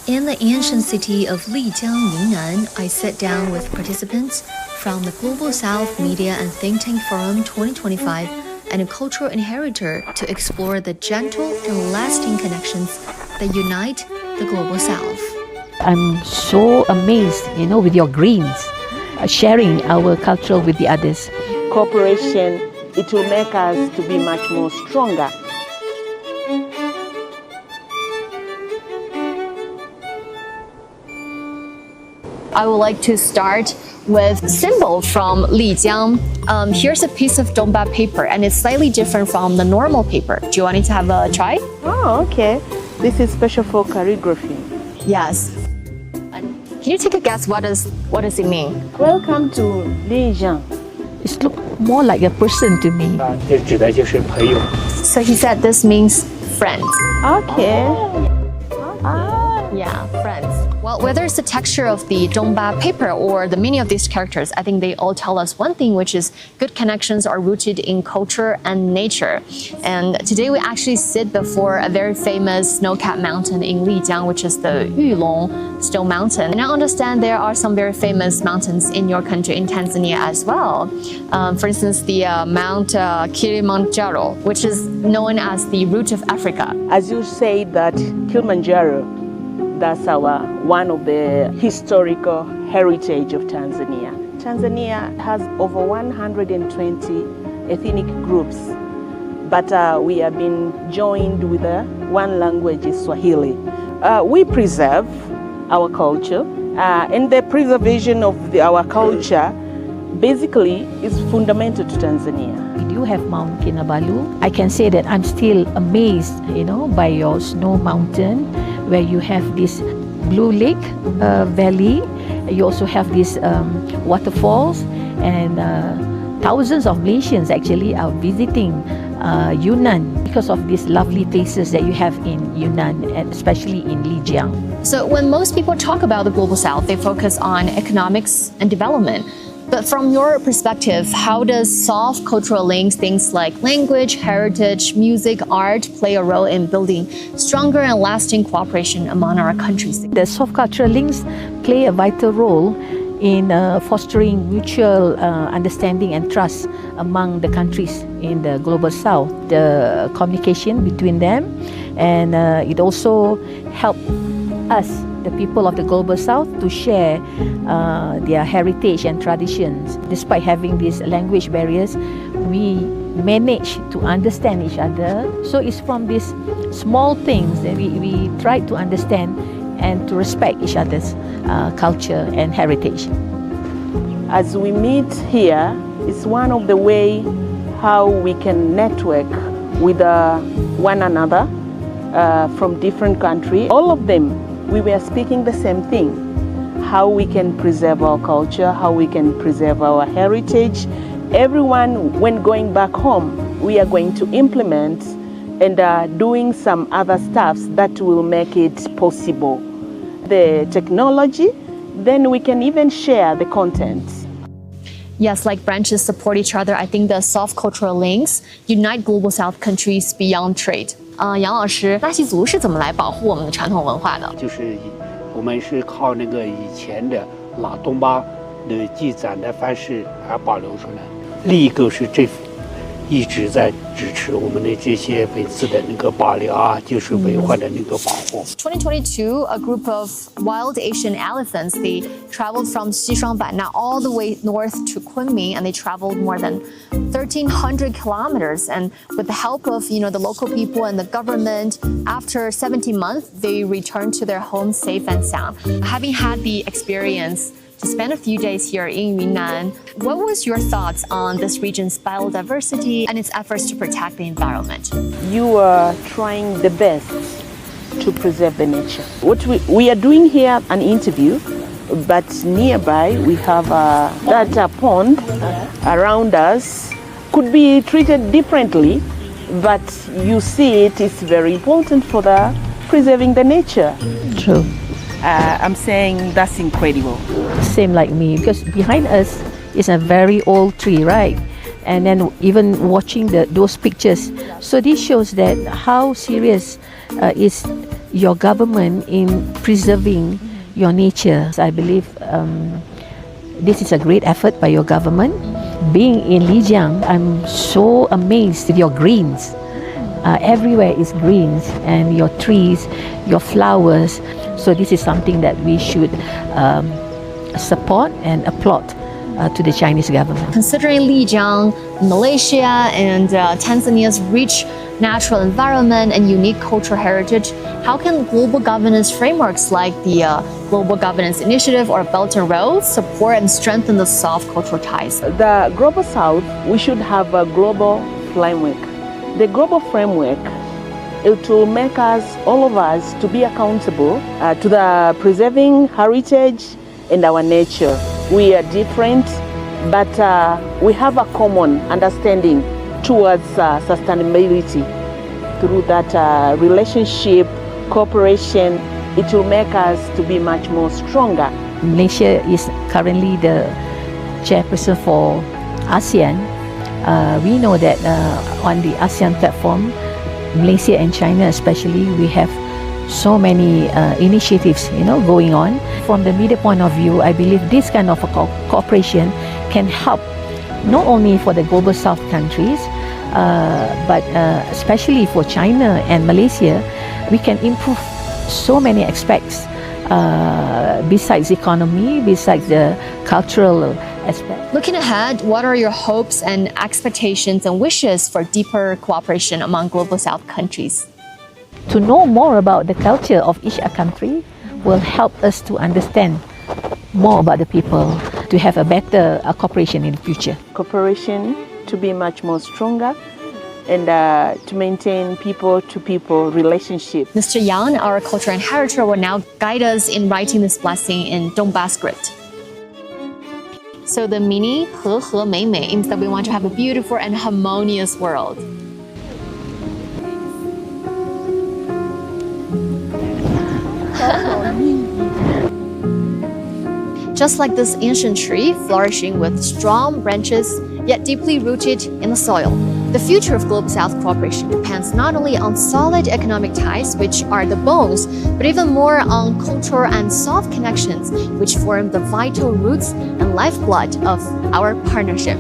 In the ancient city of Lijiang, Yunnan, I sat down with participants from the Global South Media and Think Tank Forum 2025 and a cultural inheritor to explore the gentle and lasting connections that unite the Global South. I'm so amazed, with your greens, sharing our culture with the others. Cooperation, it will make us to be much more stronger. I would like to start with symbol from Lijiang. Here's a piece of Dongbao paper, and it's slightly different from the normal paper. Do you want it to have a try? Oh, okay. This is special for calligraphy. Yes. Can you take a guess? What does it mean? Welcome to Lijiang. It looks more like a person to me. So he said this means friends. Okay. Yeah, friends. Well, whether it's the texture of the Dongbao paper or the meaning of these characters, I think they all tell us one thing, which is good connections are rooted in culture and nature. And today we actually sit before a very famous snow-capped mountain in Lijiang, which is the Yulong Stone Mountain. And I understand there are some very famous mountains in your country, in Tanzania as well. For instance, the Mount Kilimanjaro, which is known as the root of Africa. As you say that Kilimanjaro, that's one of the historical heritage of Tanzania. Tanzania has over 120 ethnic groups, but we have been joined with one language is Swahili. We preserve our culture, and the preservation of our culture basically is fundamental to Tanzania. We do have Mount Kinabalu. I can say that I'm still amazed, by your snow mountain, where you have this blue lake valley. You also have these waterfalls, and thousands of Malaysians actually are visiting Yunnan because of these lovely places that you have in Yunnan, and especially in Lijiang. So when most people talk about the Global South, they focus on economics and development. But from your perspective, how does soft cultural links, things like language, heritage, music, art, play a role in building stronger and lasting cooperation among our countries? The soft cultural links play a vital role in fostering mutual understanding and trust among the countries in the Global South. The communication between them, and it also helps us, the people of the Global South, to share their heritage and traditions. Despite having these language barriers, we manage to understand each other. So it's from these small things that we try to understand and to respect each other's culture and heritage. As we meet here, it's one of the ways how we can network with one another from different countries. All of them, we were speaking the same thing, how we can preserve our culture, how we can preserve our heritage. Everyone, when going back home, we are going to implement and doing some other stuffs that will make it possible. The technology, then we can even share the content. Yes, like branches support each other. I think the soft cultural links unite Global South countries beyond trade. 杨老师，纳西族是怎么来保护我们的传统文化的？就是我们是靠那个以前的老东巴的记载的方式而保留出来。另一个是政府一直在支持我们的这些文字的那个保留啊，就是文化的那个保护。2022, a group of wild Asian elephants, they traveled from Xishuangban now all the way north to Kunming, and they traveled more than 1,300 kilometers. And with the help of the local people and the government, after 17 months, they returned to their home safe and sound. Having had the experience to spend a few days here in Yunnan, what was your thoughts on this region's biodiversity and its efforts to protect the environment? You are trying the best to preserve the nature. What we are doing here, an interview, but nearby we have that pond around us. Could be treated differently, but you see it is very important for preserving the nature. True. I'm saying that's incredible. Same like me, because behind us is a very old tree, right? And then even watching those pictures. So this shows that how serious is your government in preserving your nature. I believe this is a great effort by your government. Being in Lijiang, I'm so amazed with your greens. Everywhere is greens and your trees, your flowers. So this is something that we should support and applaud to the Chinese government. Considering Lijiang, Malaysia, and Tanzania's rich natural environment and unique cultural heritage, how can global governance frameworks like the Global Governance Initiative or Belt and Road support and strengthen the soft cultural ties? The Global South, we should have a global framework. The global framework, it will make us, all of us, to be accountable to the preserving heritage and our nature. We are different, but we have a common understanding towards sustainability. Through that relationship, cooperation, it will make us to be much more stronger. Malaysia is currently the chairperson for ASEAN. We know that on the ASEAN platform, Malaysia and China especially, we have so many initiatives, going on. From the media point of view, I believe this kind of cooperation can help not only for the Global South countries, but especially for China and Malaysia. We can improve so many aspects besides economy, besides the cultural aspect. Looking ahead, what are your hopes and expectations and wishes for deeper cooperation among Global South countries? To know more about the culture of each country will help us to understand more about the people, to have a better cooperation in the future. Cooperation to be much more stronger and to maintain people-to-people relationship. Mr. Yang, our culture inheritor, will now guide us in writing this blessing in Dongba script. So the meaning, 和和美美, means that we want to have a beautiful and harmonious world. Just like this ancient tree, flourishing with strong branches, yet deeply rooted in the soil. The future of Global South cooperation depends not only on solid economic ties, which are the bones, but even more on cultural and soft connections, which form the vital roots and lifeblood of our partnership.